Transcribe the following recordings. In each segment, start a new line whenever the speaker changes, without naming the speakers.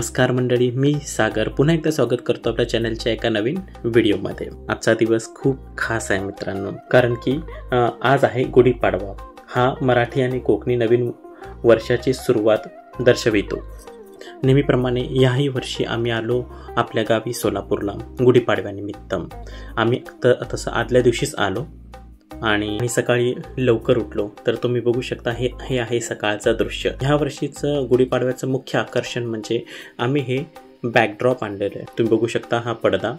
नमस्कार मंडळी, मी सागर पुन्हा एकदा स्वागत करतो आपल्या चॅनलच्या एका नवीन व्हिडिओमध्ये। आजचा दिवस खूप खास आहे मित्रांनो, कारण की आज आहे गुढीपाडवा। हा मराठी आणि कोकणी नवीन वर्षाची सुरुवात दर्शवितो। नेहमीप्रमाणे याही वर्षी आम्ही आलो आपल्या गावी सोलापूरला गुढीपाडव्यानिमित्त। आम्ही तसं आदल्या दिवशीच आलो आणि सकाळी लवकर उठलो। तर तुम्ही बघू शकता हे आहे सकाळचं दृश्य। ह्या वर्षीचं गुढीपाडव्याचं मुख्य आकर्षण म्हणजे आम्ही हे बॅकड्रॉप आणलेलं आहे। तुम्ही बघू शकता हा पडदा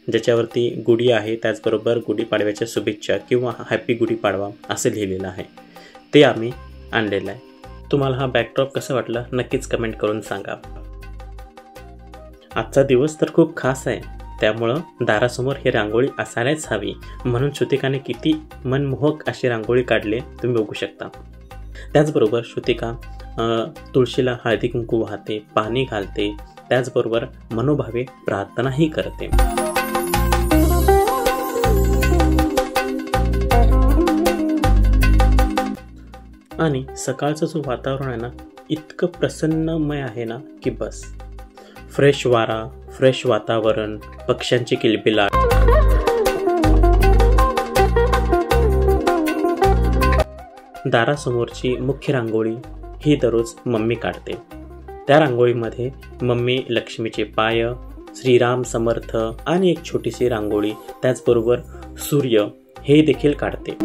ज्याच्यावरती गुढी आहे, त्याचबरोबर गुढीपाडव्याच्या शुभेच्छा किंवा हॅपी गुढीपाडवा असं लिहिलेलं आहे, ते आम्ही आणलेलं आहे। तुम्हाला हा बॅकड्रॉप कसा वाटला नक्कीच कमेंट करून सांगा। आजचा दिवस तर खूप खास आहे, त्यामुळं दारासमोर ही रांगोळी असायलाच हवी म्हणून श्रुतिकाने किती मनमोहक अशी रांगोळी काढली तुम्ही बघू शकता। त्याचबरोबर श्रुतिका तुळशीला हळदी कुंकू वाहते, पाणी घालते, त्याचबरोबर मनोभावे प्रार्थनाही करते। आणि सकाळचं जो वातावरण आहे ना, इतकं प्रसन्नमय आहे ना की बस। फ्रेश वारा, फ्रेश वातावरण, पक्ष्यांची किलबिलाट, दारासमोरची मुख्य रांगोळी ही दररोज मम्मी काढते। त्या रांगोळीमध्ये मम्मी लक्ष्मीचे पाय, श्रीराम समर्थ आणि एक छोटीशी रांगोळी, त्याचबरोबर सूर्य हे देखील काढते।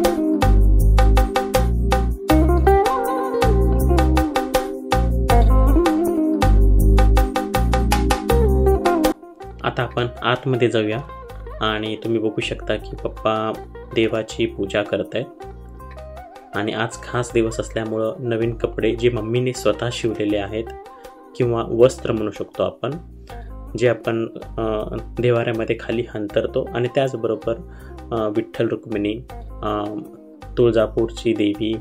आता आपण आतमध्ये जाऊया आणि तुम्ही बघू शकता की पप्पा देवाची पूजा करतायत। आणि आज खास दिवस असल्यामुळं नवीन कपडे जे मम्मीने स्वतः शिवलेले आहेत किंवा वस्त्र म्हणू शकतो आपण, जे आपण देवाऱ्यामध्ये खाली अंतरतो। आणि त्याचबरोबर विठ्ठल रुक्मिणी, तुळजापूरची देवी,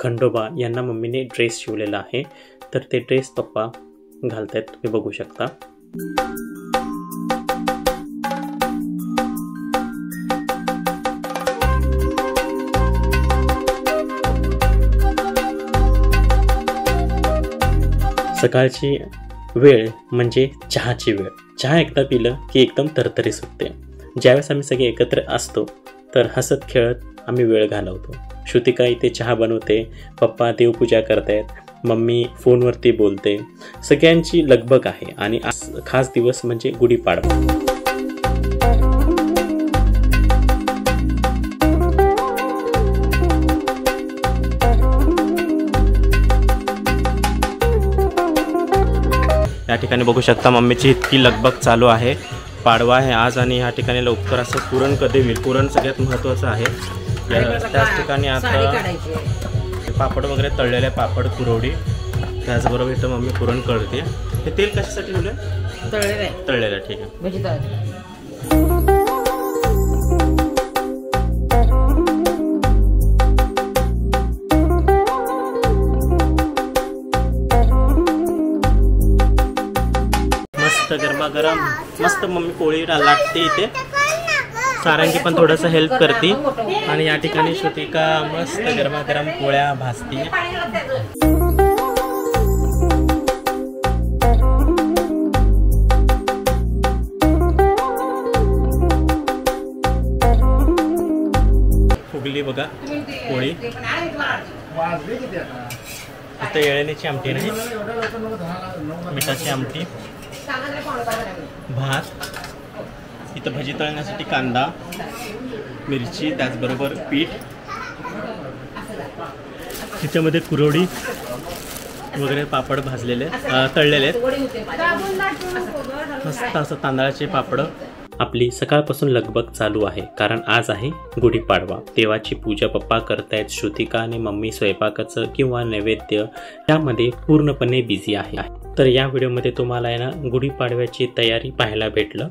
खंडोबा यांना मम्मीने ड्रेस शिवलेला आहे, तर ते ड्रेस पप्पा घालतायत, तुम्ही बघू शकता। सकाळची वेळ म्हणजे चहाची वेळ। चहा एकदा पिलं की एकदम तरतरी सुटते। ज्यावेळेस आम्ही सगळे एकत्र असतो तर हसत खेळत आम्ही वेळ घालवतो। श्रुतिका इथे चहा बनवते, पप्पा देवपूजा करतायत, मम्मी फोनवरती बोलते, सगळ्यांची लगबग आहे। आणि आज खास दिवस म्हणजे गुढीपाडवा। या ठिकाणी बघू शकता मम्मीची इतकी लगबग चालू आहे। पाडवा आहे आज आणि ह्या ठिकाणी लवकर असं पुरण कधी होईल, पुरण सगळ्यात महत्त्वाचं आहे। त्याच ठिकाणी आता पापड वगैरे तळलेले, पापड कुरवडी, त्याचबरोबर इथं मम्मी पुरण कळते। हे तेल कशासाठी ठेवलं? तळलेलं, ठीक आहे। गरमागरम मस्त मम्मी पोळी लाटते इथे, सारंगी पण थोडंसं हेल्प करते। आणि या ठिकाणी श्रुतिका मस्त गरमागरम पोळ्या भाजते। फुगली बघा पोळी। इथं येळणीची आमटी नाही, मिठाची आमटी, भात, इथं भजी तळण्यासाठी कांदा, मिरची, त्याचबरोबर पीठ, त्याच्यामध्ये कुरवडी वगैरे, पापड भाजलेले तळलेले आहेत, मस्त असं तांदळाचे पापड। आपली सकाळपासून लगबग चालू आहे, कारण आज आहे गुढीपाडवा। देवाची पूजा पप्पा करतायत, श्रुतिका आणि मम्मी स्वयंपाकाचं किंवा नैवेद्य यामध्ये पूर्णपणे बिझी आहे। तर या व्हिडिओमध्ये तुम्हाला आहे ना गुढीपाडव्याची तयारी पाहायला भेटलं।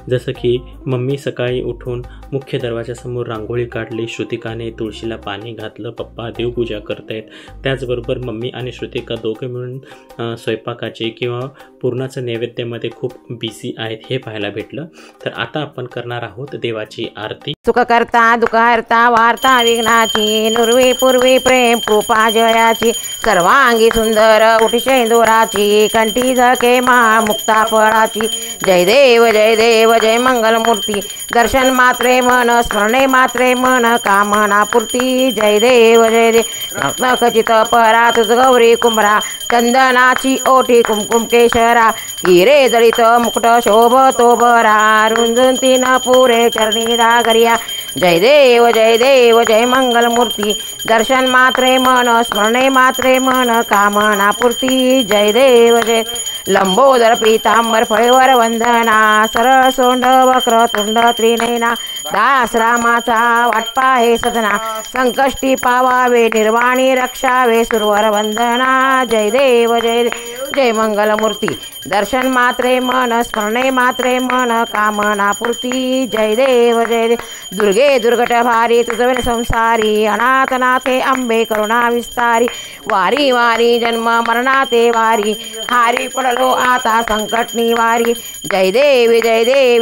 जसं की मम्मी सकाळी उठून मुख्य दरवाजासमोर रांगोळी काढली, श्रुतिकाने तुळशीला पाणी घातलं, पप्पा देवपूजा करतायत, त्याचबरोबर मम्मी आणि श्रुतिका दोघे मिळून स्वयंपाकाचे किंवा पुरणाचं नैवेद्यामध्ये खूप बिझी आहेत हे पाहायला भेटलं। तर आता आपण करणार आहोत देवाची आरती।
सुख करता दुःख हरता वार्ता विघ्नाची, नुर्वी पूर्वी प्रेम कृपा जयाची, सर्वांगी सुंदर उठी शेंदुराची, कंठी झळके मुक्ता फळाची। जय देव जय मंगलमूर्ती, दर्शन मात्रे मन स्मरणे मात्रे मन कामना पूर्ती। जय देव खचित परा तुझ गौरी कुंभरा, चंदनाची ओठी कुमकुम केशरा, हिरे जळित मुकुट शोभतो बरा, रुंजून तीन पुरे चरणी दागरिया। जय देव जय मंगलमूर्ती, दर्शन मात्रे मन स्मरणे मात्रे मन कामना पूर्ती। जय देव लंबोदर पीतांबर फळेवर वंदना, सरळ सोंड वक्र तुंड त्रिनयना, दास रामाचा वाटपा हे सदना, संकष्टी पावावे निर्वाणी रक्षावे सुरवर वंदना। जय देव जय मंगलमूर्ती, दर्शन मात्रे मन स्मरणे मात्रे मन कामना पूर्ती। जय देव दुर्गे दुर्गट भारी तुझविन संसारी, अनाथनाथे अंबे करुणा विस्तारी, वारी वारी जन्म मरणाते वारी, हारी पडलो आता संकट निवारी। जय देवी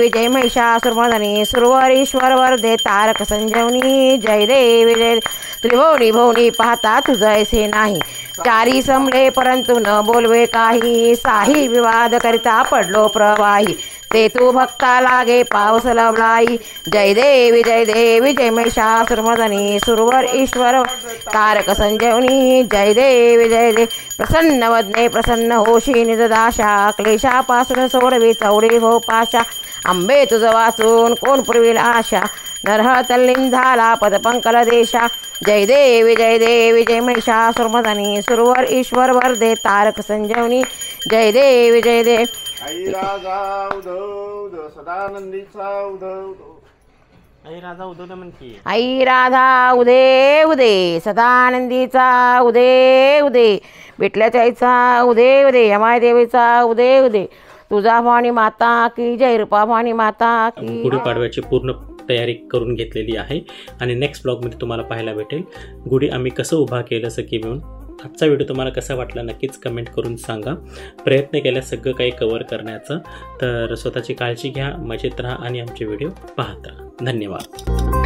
जय महिषासुरमर्दिनी, सुरवरीश्वर वरदे तारक संजीवनी। जय देवी त्रिभुवनी भुवनी पाहता तुझ ऐसे नाही, चारी समले परंतु न बोलवे काही, साही विवाद करिता पडलो प्रवाही, ते तू भक्ता लागे पावस लवलाई। जय देवी जय महिषासुरमर्दिनी, सुरवर ईश्वर तारक संजीवनी। जय देवी प्रसन्न वदने प्रसन्न होशी निजदाशा, क्लेशापासून सोडवी चौडी हो पाशा, अंबे तुझ वाचून कोण पुरविल आशा, नरह तल्लीन झाला पदपंकल देशा। जय देवी जय महिषासुरमर्दिनी, सुरवर ईश्वर वरदे तारक संजीवनी। जय देवी
आई राजा उदो सदानंदीचा उदो,
आई राधा उदो म्हणती,
आई राधा उदे सदानंदीचा उदे, विठल्याच्या आईचा उदे, यमाय देवीचा उदे, तुझा भवानी माता की जय, रूपा भवानी माता की।
गुढीपाडव्याची पूर्ण तयारी करून घेतलेली आहे आणि नेक्स्ट ब्लॉगमध्ये तुम्हाला पाहायला भेटेल गुढी आम्ही कसं उभा केलं सगळी मिळून। आजचा व्हिडिओ तुम्हाला कसा वाटला नक्कीच कमेंट करून सांगा। प्रयत्न केला सगळं काही कव्हर करण्याचा। तर स्वतःची काळजी घ्या, मजेत राहा आणि आमचे व्हिडिओ पाहत राहा। धन्यवाद।